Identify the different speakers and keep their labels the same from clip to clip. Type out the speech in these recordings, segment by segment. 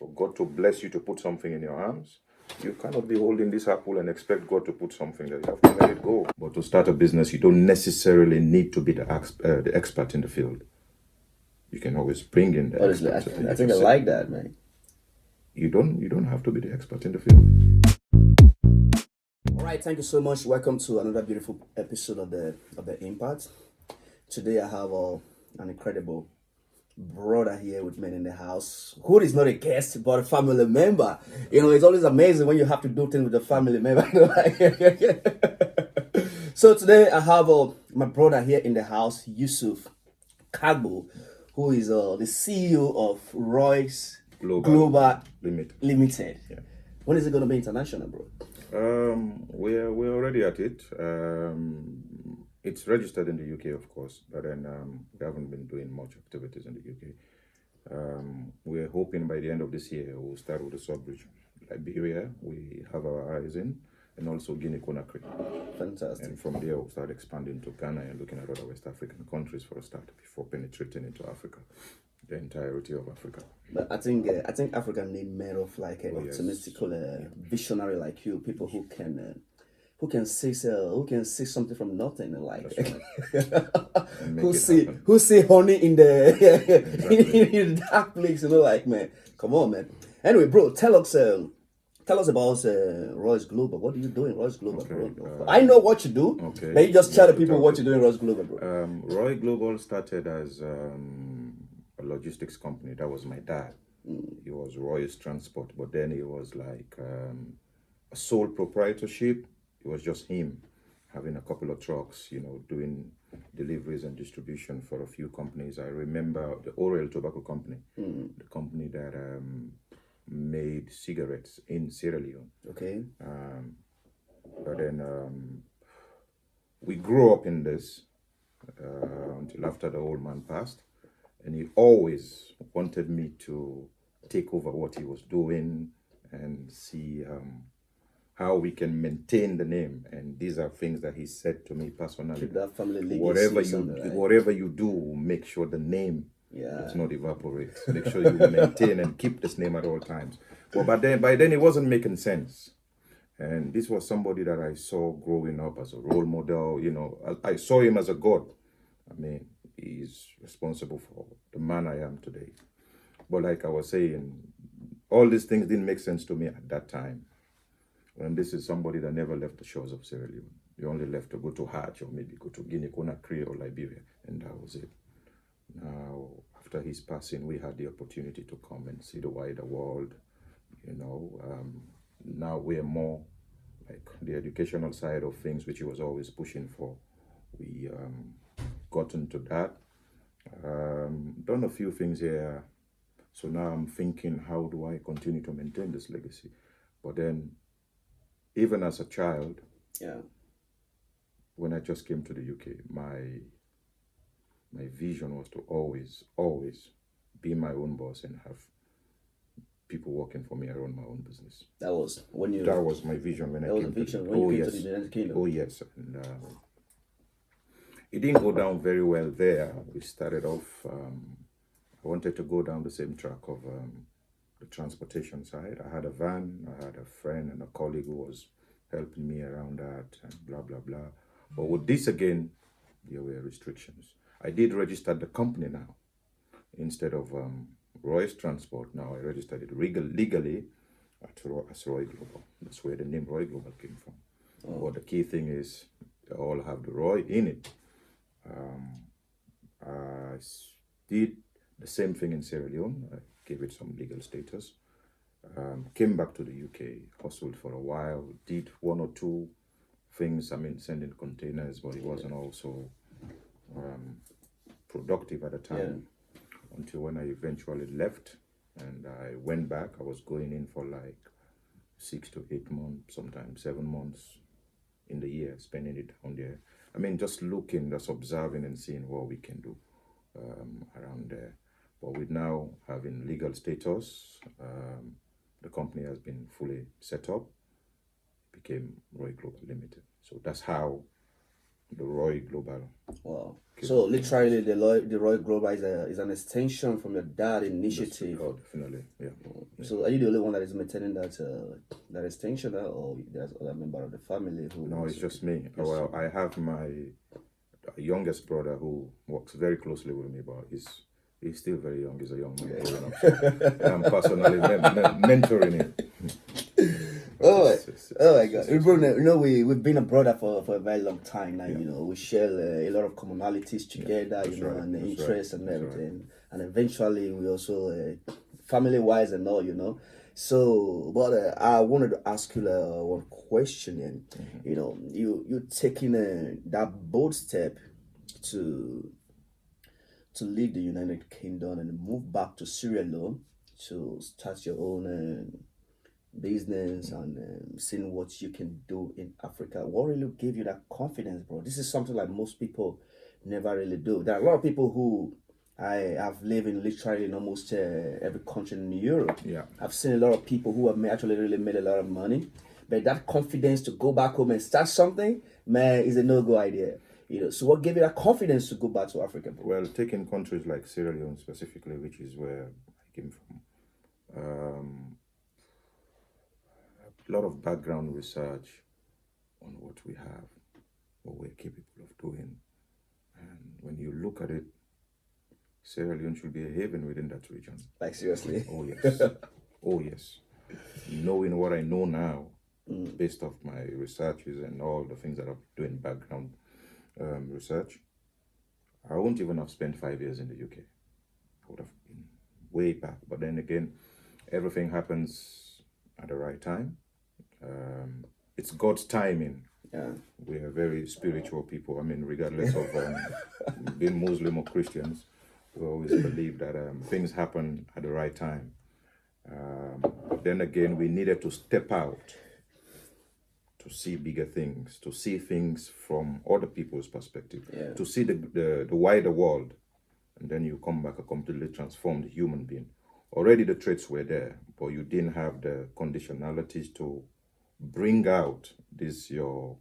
Speaker 1: For God to bless you to put something in your hands, you cannot be holding this apple and expect God to put something there. You have to let it go. But to start a business, you don't necessarily need to be the expert in the field. You can always bring in the
Speaker 2: Honestly,
Speaker 1: experts.
Speaker 2: I think I like that, man.
Speaker 1: You don't have to be the expert in the field.
Speaker 2: All right, thank you so much. Welcome to another beautiful episode of the Impact. Today I have an incredible brother here with me in the house who is not a guest but a family member. You know, it's always amazing when you have to do things with a family member. So today I have my brother here in the house, Yusuf Kargbo, who is the CEO of Roy's Global Limited.
Speaker 1: Yeah.
Speaker 2: When is it going to be international, bro?
Speaker 1: We're already at it. It's registered in the UK, of course, but then we haven't been doing much activities in the UK. We're hoping by the end of this year we'll start with the sub-region. Liberia, we have our eyes in, and also Guinea-Conakry.
Speaker 2: Fantastic.
Speaker 1: And from there we'll start expanding to Ghana and looking at other West African countries for a start before penetrating into Africa, the entirety of Africa.
Speaker 2: But I think Africa need men of like optimistic, visionary like you, people who can see something from nothing, like
Speaker 1: Right.
Speaker 2: who see honey in the in the dark place, like, man, come on, man. Anyway, bro, tell us about Royce Global. What do you do in Royce Global,
Speaker 1: Okay,
Speaker 2: bro? I know what you do,
Speaker 1: okay.
Speaker 2: but you just tell the people what you do in Royce Global, bro.
Speaker 1: Roy Global started as a logistics company. That was my dad. He was Roy's Transport, but then he was like a sole proprietorship. It was just him having a couple of trucks, doing deliveries and distribution for a few companies. I remember the Oral Tobacco Company, the company that made cigarettes in Sierra Leone.
Speaker 2: Okay.
Speaker 1: But then we grew up in this until after the old man passed. And he always wanted me to take over what he was doing and see how we can maintain the name. And these are things that he said to me personally.
Speaker 2: Keep that family legacy.
Speaker 1: Whatever you do, make sure the name does not evaporate. Make sure you maintain and keep this name at all times. But by then it wasn't making sense. And this was somebody that I saw growing up as a role model. I saw him as a god. I mean, he's responsible for the man I am today. But like I was saying, all these things didn't make sense to me at that time. And this is somebody that never left the shores of Sierra Leone. You only left to go to Hajj or maybe go to Guinea-Conakry or Liberia, and that was it. Now, after his passing, we had the opportunity to come and see the wider world. Now we're more like the educational side of things, which he was always pushing for. We got into that. Done a few things here. So now I'm thinking, how do I continue to maintain this legacy? But then, even as a child, when I just came to the UK, my vision was to always be my own boss and have people working for me around my own business.
Speaker 2: That was
Speaker 1: my vision when I came to the United Kingdom. Oh yes, and it didn't go down very well there. We started off. I wanted to go down the same track of the transportation side. I had a van. I had a friend and a colleague who was helping me around that and blah blah blah. But with this again, there were restrictions. I did register the company now instead of Roy's Transport. Now I registered it legally as Roy Global. That's where the name Roy Global came from. But the key thing is they all have the Roy in it. I did the same thing in Sierra Leone. I gave it some legal status. Came back to the UK, hustled for a while, did one or two things, sending containers, but it wasn't also productive at the time until when I eventually left and I went back. I was going in for like 6 to 8 months, sometimes 7 months in the year, spending it on there. Just looking, just observing and seeing what we can do around there. But with now having legal status, the company has been fully set up, became Roy Global Limited. So that's how the Roy Global.
Speaker 2: Wow. So literally, the Roy Global is an extension from your dad initiative.
Speaker 1: Oh, definitely, yeah.
Speaker 2: So are you the only one that is maintaining that extension, or there's other member of the family who?
Speaker 1: No, it's just me. Well, I have my youngest brother who works very closely with me, but he's still very young. He's a young man growing up. So I'm personally mentoring him.
Speaker 2: Oh my God! We've been a brother for a very long time now. We share a lot of commonalities together. And interests and everything. And eventually, we also family wise and all. So, but I wanted to ask you one question. And you taking that bold step to leave the United Kingdom and move back to Sierra Leone to start your own business and seeing what you can do in Africa. What really gave you that confidence, bro? This is something like most people never really do. There are a lot of people who I have lived in literally in almost every country in Europe.
Speaker 1: Yeah,
Speaker 2: I've seen a lot of people who have actually really made a lot of money, but that confidence to go back home and start something, man, is a no-go idea. So what gave you that confidence to go back to Africa, bro?
Speaker 1: well, taking countries like Sierra Leone specifically, which is where I came from, a lot of background research on what we have, what we're capable of doing. And when you look at it, Sierra Leone should be a haven within that region.
Speaker 2: Like, seriously?
Speaker 1: Oh, yes. Oh, yes. Knowing what I know now, based off my researches and all the things that I'm doing background research, I wouldn't even have spent 5 years in the UK. I would have been way back. But then again, everything happens at the right time. It's God's timing.
Speaker 2: Yeah.
Speaker 1: We are very spiritual people. I mean, regardless of being Muslim or Christians, we always believe that things happen at the right time. But then again, we needed to step out to see bigger things, to see things from other people's perspective, to see the wider world. And then you come back a completely transformed human being. Already the traits were there, but you didn't have the conditionalities to bring out your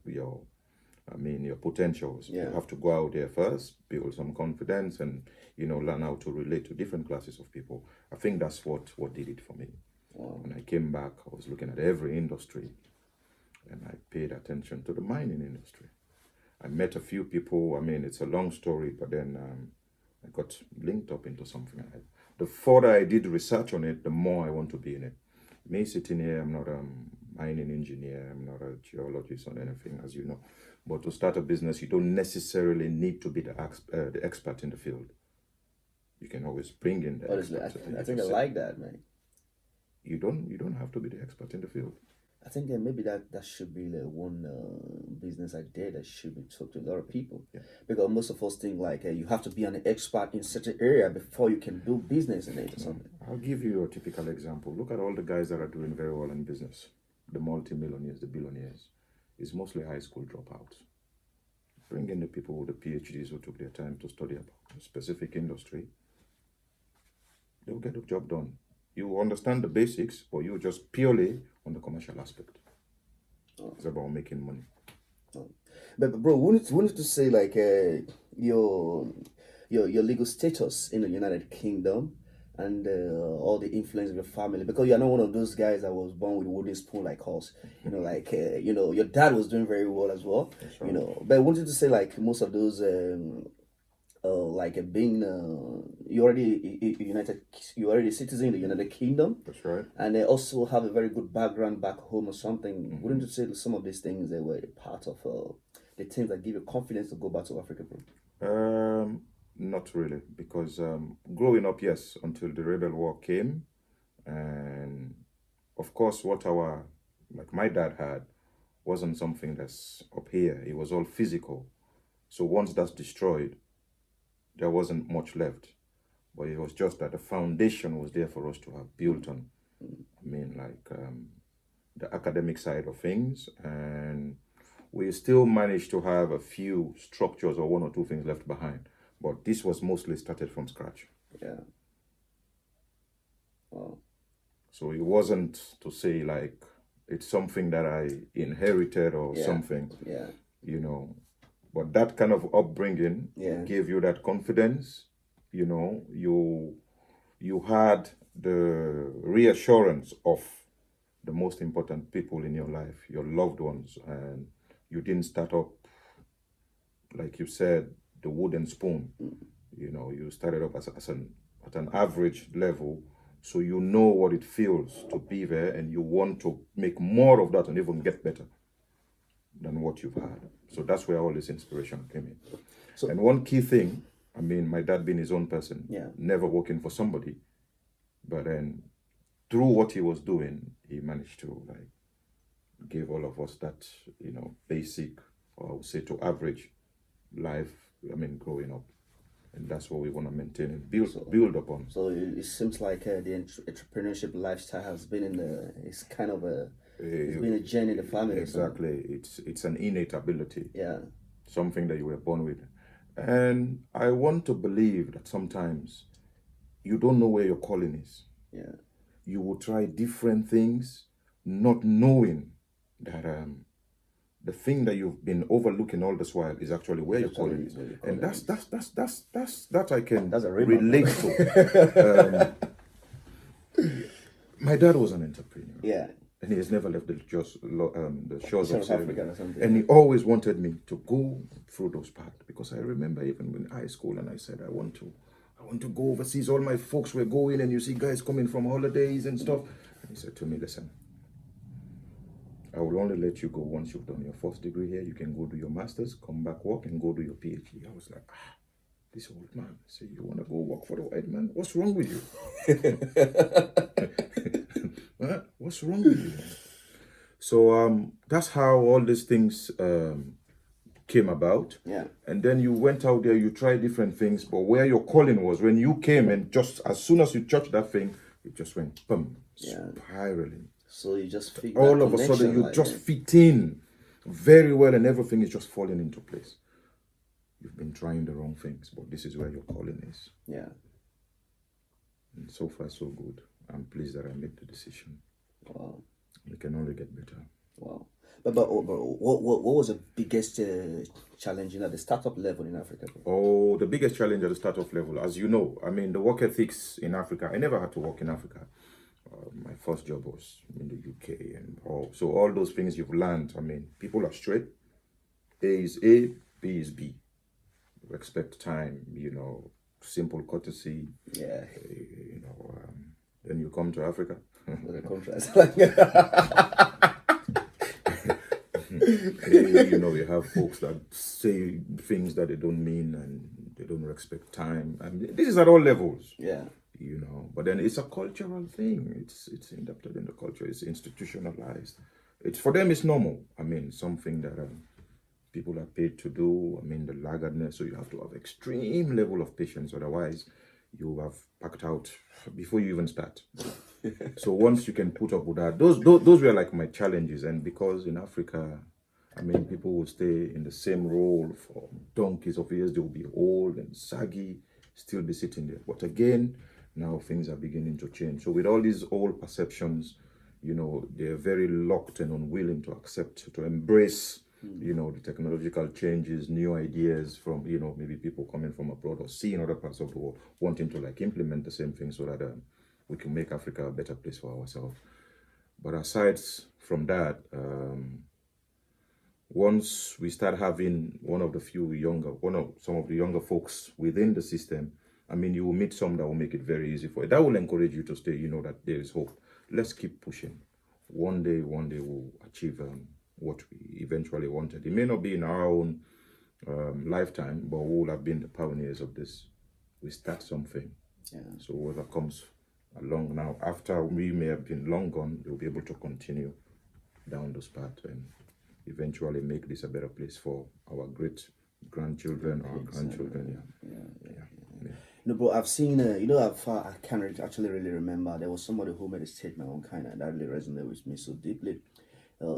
Speaker 1: potentials. You have to go out there first, build some confidence, and learn how to relate to different classes of people. I think that's what did it for me. Wow. When I came back, I was looking at every industry, and I paid attention to the mining industry. I met a few people. I mean, it's a long story, but then I got linked up into something. The further I did research on it, the more I want to be in it. Me sitting here, I'm not a mining engineer, I'm not a geologist or anything, as you know. But to start a business, you don't necessarily need to be the expert in the field. You can always bring in the
Speaker 2: honestly, I think I like that, man.
Speaker 1: You don't have to be the expert in the field.
Speaker 2: I think that maybe that should be the one business idea that should be taught to a lot of people. Yeah. Because most of us think like you have to be an expert in such an area before you can do business in it or something.
Speaker 1: I'll give you a typical example. Look at all the guys that are doing very well in business. The multi-millionaires, the billionaires. It's mostly high school dropouts. Bring in the people with the PhDs who took their time to study about a specific industry. They'll get the job done. You understand the basics, but you're just purely on the commercial aspect. It's about making money.
Speaker 2: But bro, we need to say like your legal status in the United Kingdom and all the influence of your family, because you're not one of those guys that was born with a wooden spoon like us. Your dad was doing very well as well. Right. But I wanted to say like most of those being you're already a citizen in the United Kingdom.
Speaker 1: That's right.
Speaker 2: And they also have a very good background back home or something. Mm-hmm. Wouldn't you say that some of these things they were part of the things that give you confidence to go back to Africa, bro?
Speaker 1: Not really, because growing up, yes, until the Rebel War came, and of course what my dad had wasn't something that's up here. It was all physical. So once that's destroyed, there wasn't much left. But it was just that the foundation was there for us to have built on. I mean, like the academic side of things, and we still managed to have a few structures or one or two things left behind. But this was mostly started from scratch.
Speaker 2: Yeah. Wow.
Speaker 1: So it wasn't to say like it's something that I inherited or something.
Speaker 2: Yeah.
Speaker 1: But that kind of upbringing
Speaker 2: Yeah.
Speaker 1: gave you that confidence. You know, you had the reassurance of the most important people in your life, your loved ones, and you didn't start up, like you said, the wooden spoon. You know, you started up at an average level, so you know what it feels to be there, and you want to make more of that and even get better than what you've had. So that's where all this inspiration came in.
Speaker 2: So-
Speaker 1: and one key thing, I mean, my dad being his own person,
Speaker 2: Yeah.
Speaker 1: never working for somebody, but then through what he was doing, he managed to like give all of us that, you know, basic, or I would say to average life, I mean, growing up. And that's what we want to maintain and build upon.
Speaker 2: So it seems like the entrepreneurship lifestyle has been it's kind of it's been a journey in the family.
Speaker 1: Exactly. It's an innate ability.
Speaker 2: Yeah.
Speaker 1: Something that you were born with. And I want to believe that sometimes you don't know where your calling is.
Speaker 2: Yeah.
Speaker 1: You will try different things, not knowing that the thing that you've been overlooking all this while is actually where your calling is. And that I can relate to. My dad was an entrepreneur.
Speaker 2: Yeah.
Speaker 1: And he has never left the shores of
Speaker 2: Africa or something.
Speaker 1: And he always wanted me to go through those paths, because I remember even in high school, and I said, I want to go overseas. All my folks were going, and you see guys coming from holidays and stuff. And he said to me, listen, I will only let you go once you've done your first degree here. You can go do your master's, come back, work, and go do your PhD. I was like, this old man. I said, you want to go work for the white man? What's wrong with you? What's wrong with you? So that's how all these things came about.
Speaker 2: Yeah.
Speaker 1: And then you went out there, you tried different things, but where your calling was, when you came and just as soon as you touched that thing, it just went boom, spiraling.
Speaker 2: So you just fit
Speaker 1: all of a sudden you just fit in very well, and everything is just falling into place. You've been trying the wrong things, but this is where your calling is.
Speaker 2: Yeah.
Speaker 1: And so far so good. I'm pleased that I made the decision.
Speaker 2: Wow.
Speaker 1: It can only get better.
Speaker 2: Wow. But what was the biggest challenge at the startup level in Africa?
Speaker 1: Oh, the biggest challenge at the startup level, as you know, I mean, the work ethics in Africa. I never had to work in Africa. My first job was in the UK, and so all those things you've learned. I mean, people are straight. A is A, B is B. Respect time, you know, simple courtesy.
Speaker 2: Yeah.
Speaker 1: You know, then you come to Africa.
Speaker 2: The contrast.
Speaker 1: You know, you have folks that say things that they don't mean, and they don't respect time. I mean, this is at all levels.
Speaker 2: Yeah.
Speaker 1: You know, but then it's a cultural thing. It's inducted in the culture. It's institutionalized. It's for them. It's normal. I mean, something that people are paid to do. I mean, the laggardness. So you have to have extreme level of patience. Otherwise, you have packed out before you even start. So once you can put up with that, those were like my challenges. And because in Africa, I mean, people will stay in the same role for donkeys of years. They will be old and saggy, still be sitting there. But again, now things are beginning to change. So with all these old perceptions, you know, they're very locked and unwilling to accept, to embrace, you know, the technological changes, new ideas from, you know, maybe people coming from abroad or seeing other parts of the world, wanting to like implement the same thing so that we can make Africa a better place for ourselves. But aside from that, once we start having some of the younger folks within the system, I mean, you will meet some that will make it very easy for you. That will encourage you to stay, you know, that there is hope. Let's keep pushing. One day we'll achieve what we eventually wanted. It may not be in our own lifetime, but we will have been the pioneers of this. We start something.
Speaker 2: Yeah.
Speaker 1: So whoever comes along now, after we may have been long gone, they'll be able to continue down this path and eventually make this a better place for our great grandchildren, our grandchildren. Yeah.
Speaker 2: No, bro, I've seen, I can't actually really remember. There was somebody who made a statement on kind of that really resonated with me so deeply.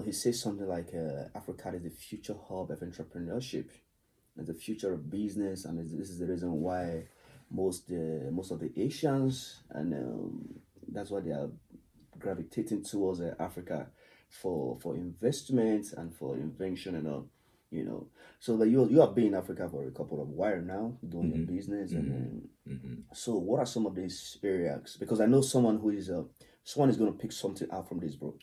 Speaker 2: He says something like, Africa is the future hub of entrepreneurship, and the future of business, and this is the reason why most of the Asians, and that's why they are gravitating towards Africa for investment and for invention and all. you know. So but you have been in Africa for a couple of while now, doing your business, and then, so what are some of these areas? Because I know someone who is someone is going to pick something out from this, bro.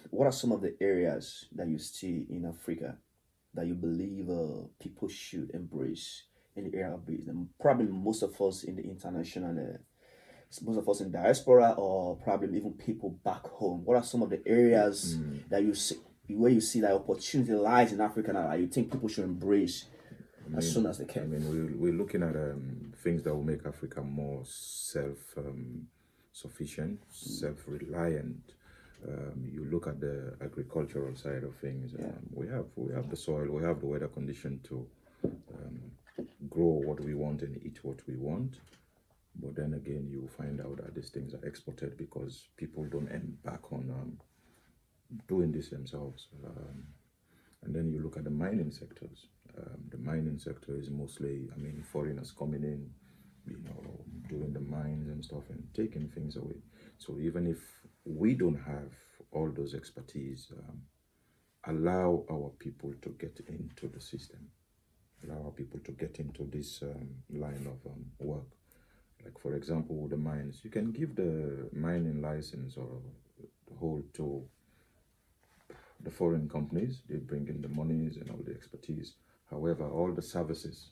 Speaker 2: What are some of the areas that you see in Africa that you believe people should embrace in the area of business? Probably most of us in the international, most of us in diaspora, or probably even people back home. What are some of the areas that you see where you see that opportunity lies in Africa now that you think people should embrace as soon as they
Speaker 1: I
Speaker 2: can?
Speaker 1: mean, we're looking at things that will make Africa more sufficient, self-reliant. You look at the agricultural side of things. We have the soil, we have the weather condition to grow what we want and eat what we want. But then again, you find out that these things are exported because people don't embark on doing this themselves. And then you look at the mining sectors. The mining sector is mostly, I mean, foreigners coming in, doing the mines and stuff and taking things away. So even if we don't have all those expertise, allow our people to get into the system, allow our people to get into this line of work. Like, for example, with the mines, you can give the mining license or the whole to the foreign companies. They bring in the monies and all the expertise. However, all the services,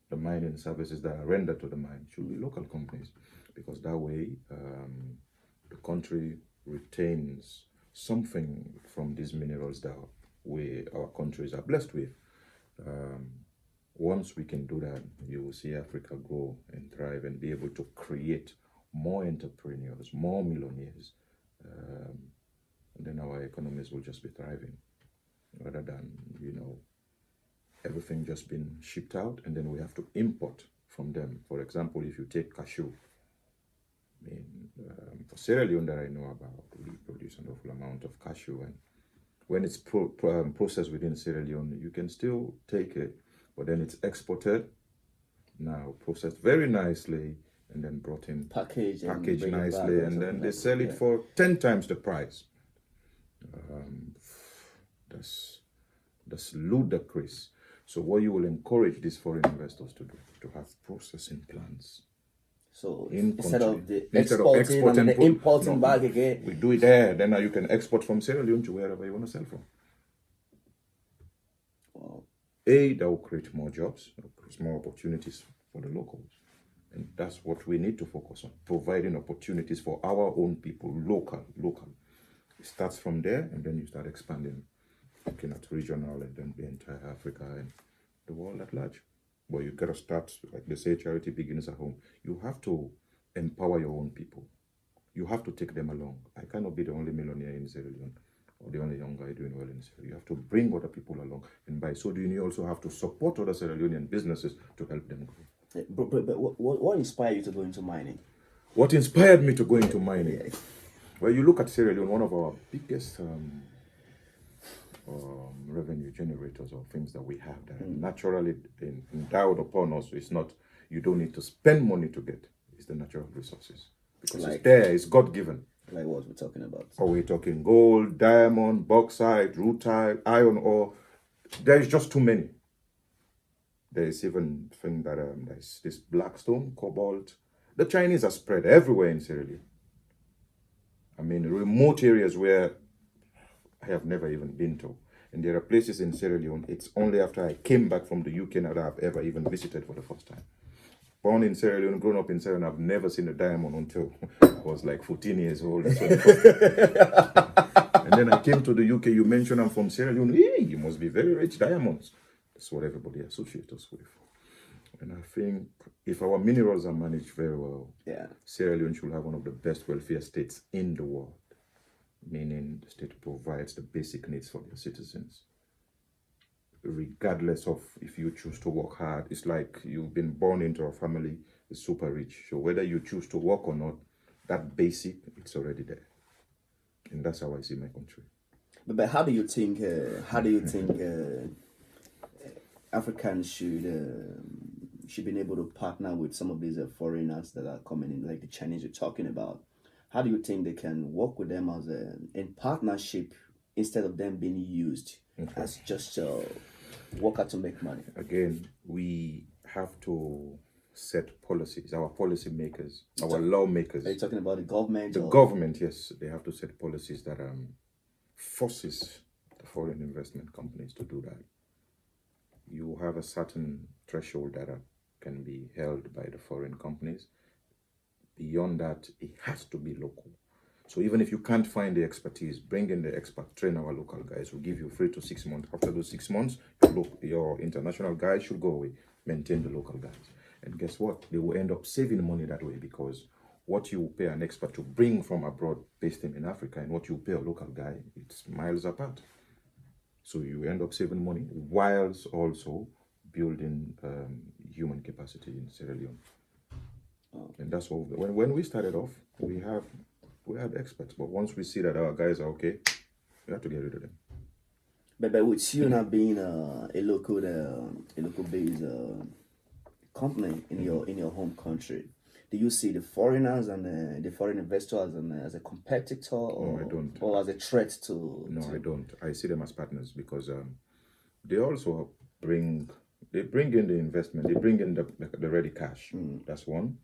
Speaker 1: the mining services that are rendered to the mine should be local companies, because that way the country retains something from these minerals that our countries are blessed with. Once we can do that, you will see Africa grow and thrive and be able to create more entrepreneurs, more millionaires. And then our economies will just be thriving, rather than, everything just being shipped out and then we have to import from them. For example, if you take cashew, I mean, for Sierra Leone that I know about, we produce an awful amount of cashew, and when it's processed within Sierra Leone, you can still take it, but then it's exported, now processed very nicely, and then brought in, packaged nicely, and then they sell it for 10 times the price. That's ludicrous. So what you will encourage these foreign investors to do, to have processing plants.
Speaker 2: So
Speaker 1: instead
Speaker 2: of exporting and the importing back again,
Speaker 1: we do it there. Then you can export from Sierra Leone to wherever you want to sell from.
Speaker 2: Wow.
Speaker 1: That will create more jobs, create more opportunities for the locals. And that's what we need to focus on, providing opportunities for our own people, local. It starts from there, and then you start expanding, looking at regional and then the entire Africa and the world at large. But you gotta start, like they say, charity begins at home. You have to empower your own people. You have to take them along. I cannot be the only millionaire in Sierra Leone or the only young guy doing well in Sierra Leone. You have to bring other people along. And by so doing, you also have to support other Sierra Leonean businesses to help them grow.
Speaker 2: But what inspired you to go into mining?
Speaker 1: What inspired me to go into mining? Well, you look at Sierra Leone, one of our biggest revenue generators, or things that we have that are naturally endowed upon us. It's not, you don't need to spend money to get. It's the natural resources. Because it's there, it's God-given.
Speaker 2: Like what we're talking about?
Speaker 1: Are we talking gold, diamond, bauxite, rutile, iron ore? There is just too many. There is even thing that there's this blackstone, cobalt. The Chinese are spread everywhere in Sierra Leone. I mean, remote areas where I have never even been to. And there are places in Sierra Leone, it's only after I came back from the UK now that I've ever even visited for the first time. Born in Sierra Leone, grown up in Sierra Leone, I've never seen a diamond until I was like 14 years old. And then I came to the UK, you mentioned I'm from Sierra Leone. Hey, you must be very rich diamonds. That's what everybody associates us with. And I think if our minerals are managed very well, Sierra Leone should have one of the best welfare states in the world. Meaning the state provides the basic needs for their citizens, regardless of if you choose to work hard. It's like you've been born into a family that's super rich. So whether you choose to work or not, that basic, it's already there. And that's how I see my country.
Speaker 2: But how do you think Africans should be able to partner with some of these foreigners that are coming in, like the Chinese you're talking about? How do you think they can work with them in partnership instead of them being used as just worker to make money?
Speaker 1: Again, we have to set policies. Our policy makers, our lawmakers.
Speaker 2: Are you talking about the government?
Speaker 1: The government, yes, they have to set policies that forces the foreign investment companies to do that. You have a certain threshold that can be held by the foreign companies. Beyond that, it has to be local. So even if you can't find the expertise, bring in the expert, train our local guys. We'll give you 3 to 6 months. After those 6 months, your international guys should go away. Maintain the local guys. And guess what? They will end up saving money that way, because what you pay an expert to bring from abroad, based him in Africa, and what you pay a local guy, it's miles apart. So you end up saving money whilst also building human capacity in Sierra Leone. And that's what when we started off, we had experts, but once we see that our guys are okay, we have to get rid of them.
Speaker 2: But with you not being a local based company in your home country, do you see the foreigners and the foreign investors as a competitor, or
Speaker 1: No, I don't.
Speaker 2: Or as a threat to?
Speaker 1: No, I don't. I see them as partners, because they also bring in the investment. They bring in the ready cash. That's one.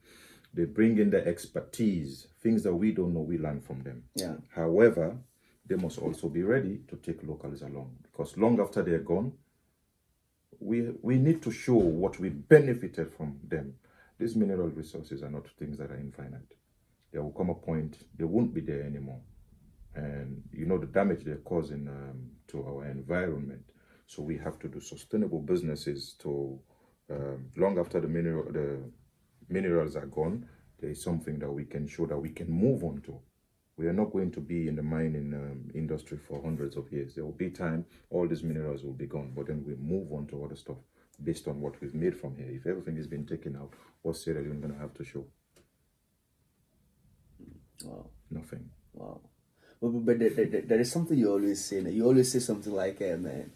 Speaker 1: They bring in the expertise, things that we don't know. We learn from them.
Speaker 2: Yeah.
Speaker 1: However, they must also be ready to take locals along, because long after they're gone, we need to show what we benefited from them. These mineral resources are not things that are infinite. There will come a point they won't be there anymore, and the damage they're causing to our environment. So we have to do sustainable businesses to long after the minerals are gone. There is something that we can show that we can move on to. We are not going to be in the mining industry for hundreds of years. There will be time all these minerals will be gone, but then we move on to other stuff based on what we've made from here. If everything has been taken out, what's Sierra Leone going to have to show?
Speaker 2: Wow.
Speaker 1: Nothing.
Speaker 2: Wow. But there is something you always say. You always say something like, man,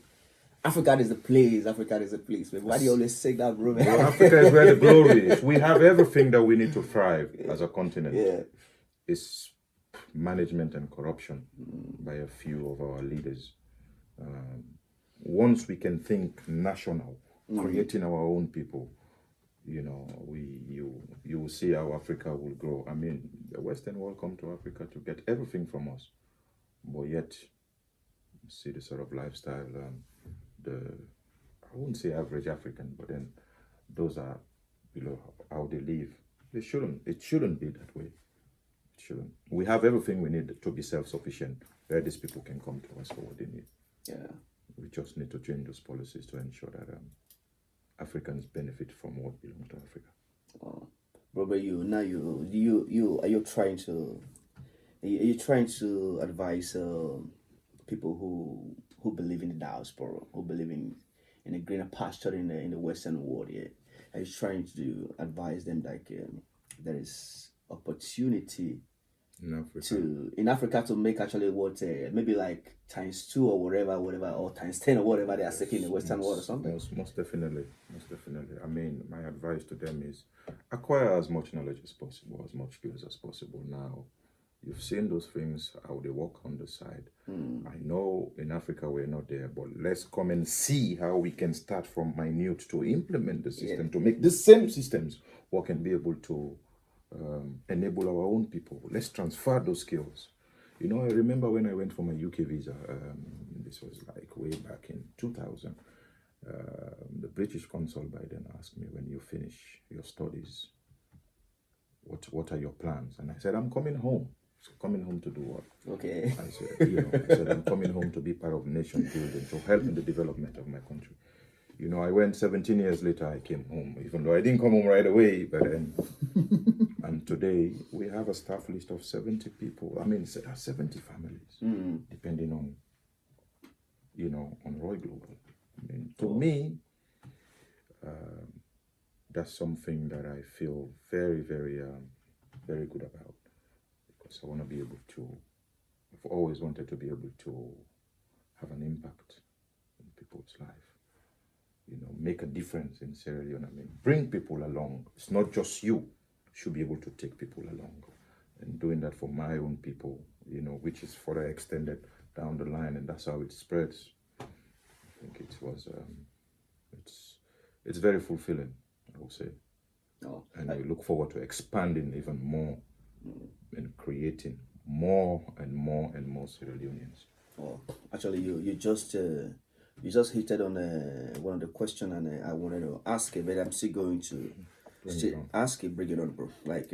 Speaker 2: Africa is the place. Africa is the place. But why do you always say that, bro?
Speaker 1: Well, Africa is where the glory is. We have everything that we need to thrive as a continent.
Speaker 2: Yeah.
Speaker 1: It's management and corruption by a few of our leaders. Once we can think national, creating our own people, you will see how Africa will grow. I mean, the Western world come to Africa to get everything from us, but yet see the sort of lifestyle, I wouldn't say average African, but then those are how they live. It shouldn't be that way. It shouldn't. We have everything we need to be self-sufficient, where these people can come to us for what they need.
Speaker 2: Yeah.
Speaker 1: We just need to change those policies to ensure that Africans benefit from what belongs to Africa.
Speaker 2: But are you trying to advise people who believe in the diaspora, who believe in a greener pasture in the Western world? Yeah, are you trying to advise them like there is opportunity in Africa to make actually what maybe like ×2 or whatever, or ×10 or whatever they are seeking in the Western world or something?
Speaker 1: Most definitely. I mean, my advice to them is acquire as much knowledge as possible, as much skills as possible. Now, you've seen those things, how they work on the side. I know in Africa we're not there, but let's come and see how we can start from minute to implement the system, to make the same systems work and be able to enable our own people. Let's transfer those skills. I remember when I went for my UK visa, this was like way back in 2000, the British consul by then asked me, when you finish your studies, what are your plans? And I said, I'm coming home. So coming home to do what?
Speaker 2: Okay.
Speaker 1: I said, I'm coming home to be part of nation building, to help in the development of my country. I went 17 years later, I came home, even though I didn't come home right away, but then, and today we have a staff list of 70 people. I mean, 70 families, depending on, on Roy Global. I mean, to me, that's something that I feel very, very, very good about, because I want to be able to, I've always wanted to be able to have an impact in people's life. Make a difference in Sierra Leone. I mean, bring people along. It's not just you. Should be able to take people along. And doing that for my own people, which is further extended down the line, and that's how it spreads. think it was it's very fulfilling, I would say.
Speaker 2: Oh,
Speaker 1: And we look forward to expanding even more and creating more and more and more Sierra Leoneans.
Speaker 2: oh, actually, you just hit it on one of the question, and I wanted to ask it, but I'm still going to ask it. Bring it on, bro. Like,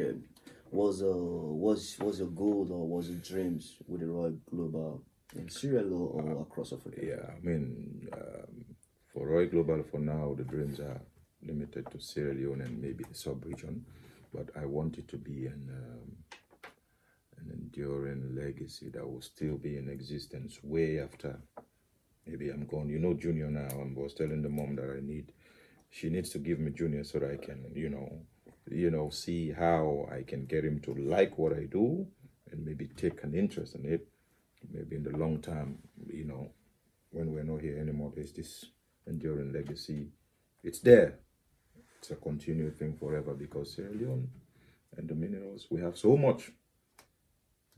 Speaker 2: was your goal or was your dreams with the Royal Global in Sierra Leone or across Africa?
Speaker 1: Yeah, I mean, for Roy Global for now, the dreams are limited to Sierra Leone and maybe the sub-region, but I want it to be an enduring legacy that will still be in existence way after maybe I'm gone. You know, Junior now, I was telling the mom that she needs to give me Junior so that I can, see how I can get him to like what I do and maybe take an interest in it. Maybe in the long term, when we're not here anymore, there's this enduring legacy. It's there. It's a continued thing forever because Sierra Leone and the minerals, we have so much.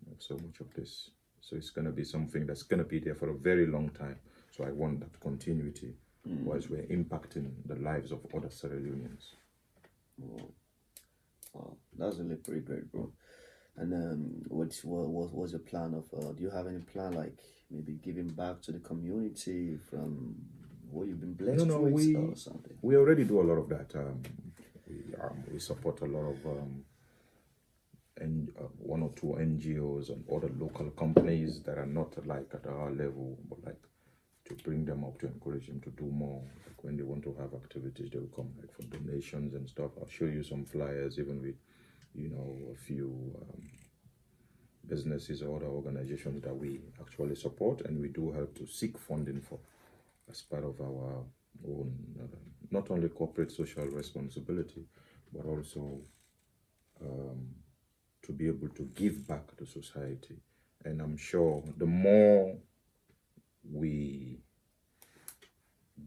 Speaker 1: We have so much of this. So it's going to be something that's going to be there for a very long time. So I want that continuity whilst we're impacting the lives of other Sierra Leoneans.
Speaker 2: Wow, that's really pretty great, bro. And what was your plan of? Do you have any plan like maybe giving back to the community from what you've been blessed with or something?
Speaker 1: We already do a lot of that. We support a lot of one or two NGOs and other local companies that are not like at our level, but like to bring them up, to encourage them to do more. Like when they want to have activities, they will come like for donations and stuff. I'll show you some flyers, even with a few businesses or other organizations that we actually support, and we do help to seek funding for as part of our own not only corporate social responsibility, but also to be able to give back to society. And I'm sure the more we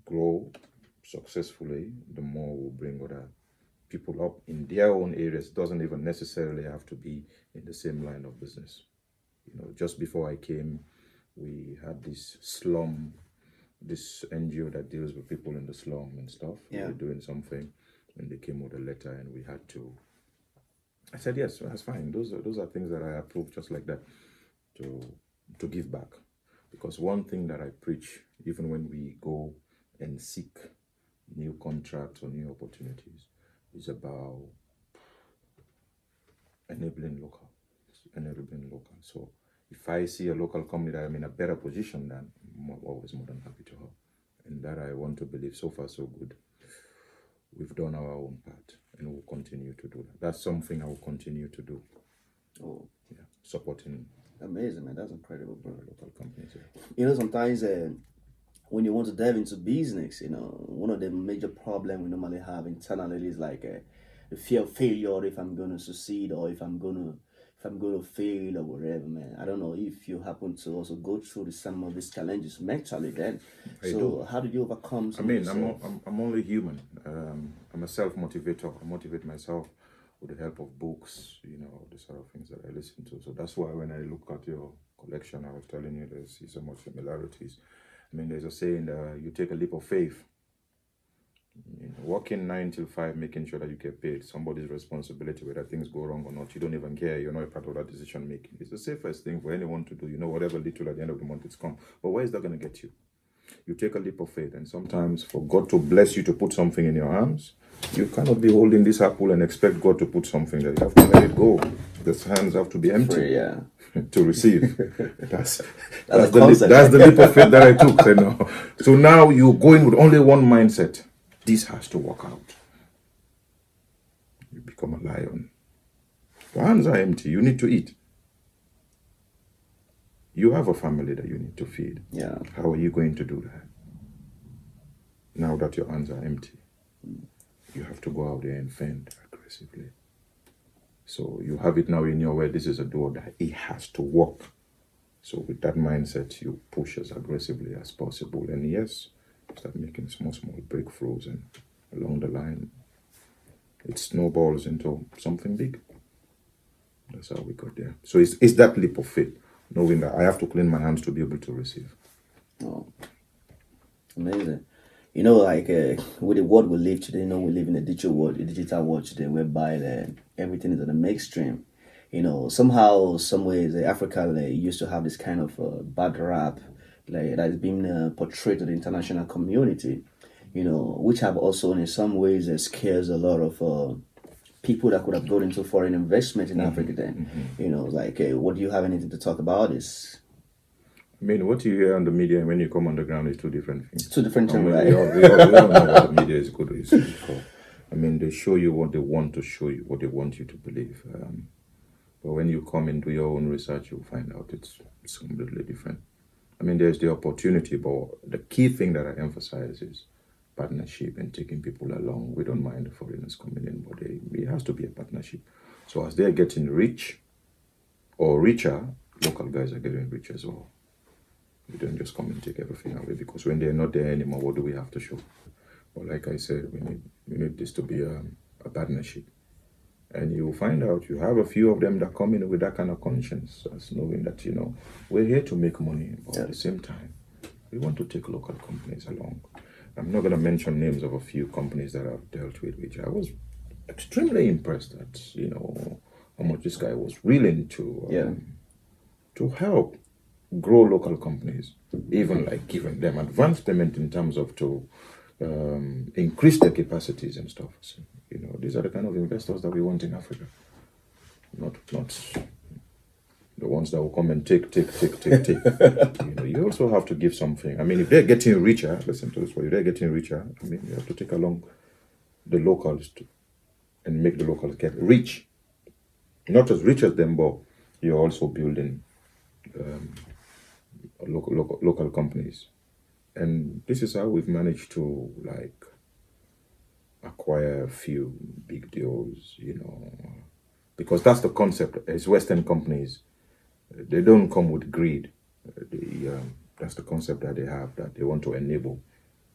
Speaker 1: grow successfully, the more we'll bring other people up in their own areas. It doesn't even necessarily have to be in the same line of business. Just before I came, we had this NGO that deals with people in the slum and stuff.
Speaker 2: Yeah.
Speaker 1: We were doing something, and they came with a letter, and we had to. I said yes, that's fine. Those are things that I approve, just like that, to give back. Because one thing that I preach, even when we go and seek new contracts or new opportunities, is about enabling local. So if I see a local company that I'm in a better position than, I'm always more than happy to help. And that I want to believe, so far so good. We've done our own part and we'll continue to do that. That's something I will continue to do.
Speaker 2: Oh,
Speaker 1: yeah, supporting.
Speaker 2: Amazing, man. That's incredible, bro.
Speaker 1: Local companies. Yeah.
Speaker 2: Sometimes when you want to dive into business, one of the major problems we normally have internally is like the fear of failure. If I'm going to succeed or if I'm going to fail or whatever, man. I don't know if you happen to also go through some of these challenges mentally. Then, how did you overcome?
Speaker 1: I'm only human. I'm a self-motivator. I motivate myself with the help of books, the sort of things that I listen to. So that's why when I look at your collection, I was telling you there's so much similarities. There's a saying that you take a leap of faith. Working 9 till 5, making sure that you get paid, somebody's responsibility, whether things go wrong or not. You don't even care. You're not a part of that decision making. It's the safest thing for anyone to do. Whatever little at the end of the month it's come. But where is that going to get you? You take a leap of faith, and sometimes for God to bless you to put something in your arms, you cannot be holding this apple and expect God to put something there. You have to let it go. The hands have to be empty to receive. That's the leap of faith that I took. So now you're going with only one mindset. This has to work out. You become a lion. Your hands are empty. You need to eat. You have a family that you need to feed.
Speaker 2: Yeah.
Speaker 1: How are you going to do that? Now that your hands are empty, you have to go out there and fend aggressively. So you have it now in your way. This is a door that it has to work. So with that mindset, you push as aggressively as possible. And yes, start making small breakthroughs, and along the line, it snowballs into something big. That's how we got there. So it's that leap of faith, knowing that I have to clean my hands to be able to receive.
Speaker 2: Oh. Amazing. You know, like with the world we live today, you know, we live in a digital world today, whereby everything is on the mainstream. You know, somehow, some ways, Africa used to have this kind of bad rap, that is being portrayed to the international community. You know, which have also, in some ways, scares a lot of people that could have gone into foreign investment in Africa. Then, you know, like, what do you have anything to talk about? This
Speaker 1: I mean, what you hear on the media and when you come on the ground is two different things.
Speaker 2: two different
Speaker 1: I
Speaker 2: things,
Speaker 1: mean,
Speaker 2: right?
Speaker 1: we all know what the media is good or is good for. I mean, they show you what they want to show you, what they want you to believe. But when you come and do your own research, you'll find out it's completely different. I mean, there's the opportunity, but the key thing that I emphasize is partnership and taking people along. We don't mind the foreigners coming in, but it has to be a partnership. So as they're getting rich or richer, local guys are getting rich as well. We don't just come and take everything away, because when they're not there anymore, what do we have to show? But like I said, we need this to be a partnership. And you'll find out you have a few of them that come in with that kind of conscience, as knowing that, we're here to make money, but at the same time, we want to take local companies along. I'm not going to mention names of a few companies that I've dealt with, which I was extremely impressed at, how much this guy was willing to help grow local companies, even like giving them advance payment in terms of to increase their capacities and stuff. So, these are the kind of investors that we want in Africa. Not the ones that will come and take. You also have to give something. I mean, if they're getting richer, listen to this word, if they're getting richer, I mean, you have to take along the locals and make the locals get rich. Not as rich as them, but you're also building local companies. And this is how we've managed to acquire a few big deals, because that's the concept. As Western companies, they don't come with greed. That's the concept that they have, that they want to enable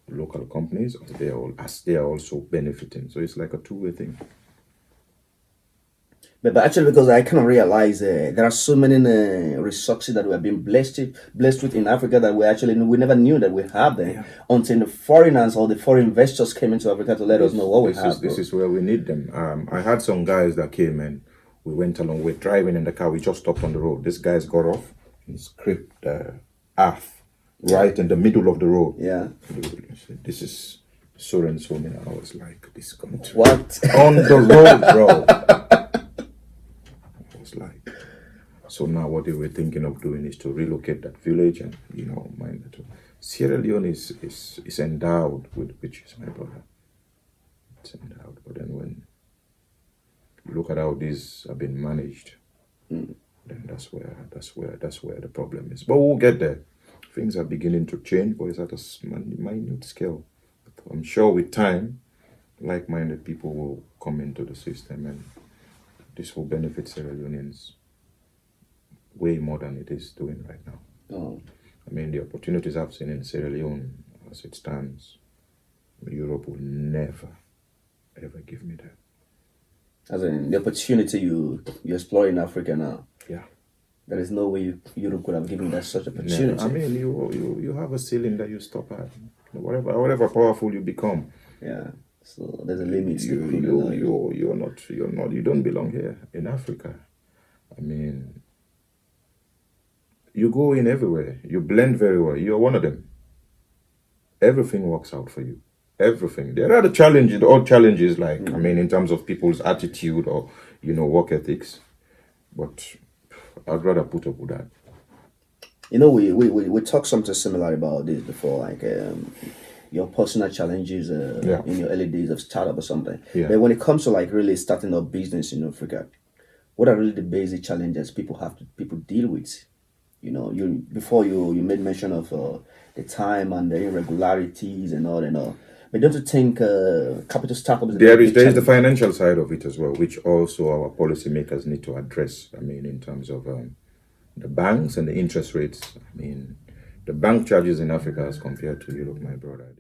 Speaker 1: local companies as they are also benefiting. So it's like a two-way thing.
Speaker 2: But actually, because I kind of realize there are so many resources that we have been blessed with in Africa that we never knew that we have them until the foreigners or the foreign investors came into Africa to let us know what we have.
Speaker 1: This is where we need them. I had some guys that came and we went along. We're driving in the car. We just stopped on the road. This guy's got off and scraped the earth right in the middle of the road.
Speaker 2: Yeah.
Speaker 1: This is so and so. I was like, this country.
Speaker 2: What?
Speaker 1: On the road, bro. So now what they were thinking of doing is to relocate that village and, mind that Sierra Leone is endowed with witches, my brother. It's endowed. But then when you look at how these have been managed, then that's where the problem is. But we'll get there. Things are beginning to change, but it's at a minute scale. But I'm sure with time, like-minded people will come into the system, and this will benefit Sierra Leoneans way more than it is doing right now.
Speaker 2: Oh.
Speaker 1: I mean, the opportunities I've seen in Sierra Leone, as it stands, Europe will never, ever give me that.
Speaker 2: As in the opportunity you explore in Africa now.
Speaker 1: Yeah.
Speaker 2: There is no way Europe could have given that such opportunity.
Speaker 1: I mean, you have a ceiling that you stop at. Whatever powerful you become.
Speaker 2: Yeah. So there's a limit.
Speaker 1: You don't belong here in Africa. I mean, you go in everywhere. You blend very well. You're one of them. Everything works out for you. Everything. There are the challenges, in terms of people's attitude or, work ethics. But I'd rather put up with that.
Speaker 2: We talked something similar about this before, your personal challenges in your early days of startup or something.
Speaker 1: Yeah.
Speaker 2: But when it comes to really starting up business in Africa, what are really the basic challenges people deal with? Before you made mention of the time and the irregularities and all. But don't you think capital startups?
Speaker 1: There is the financial side of it as well, which also our policymakers need to address. I mean, in terms of the banks and the interest rates. I mean, the bank charges in Africa as compared to Europe, my brother.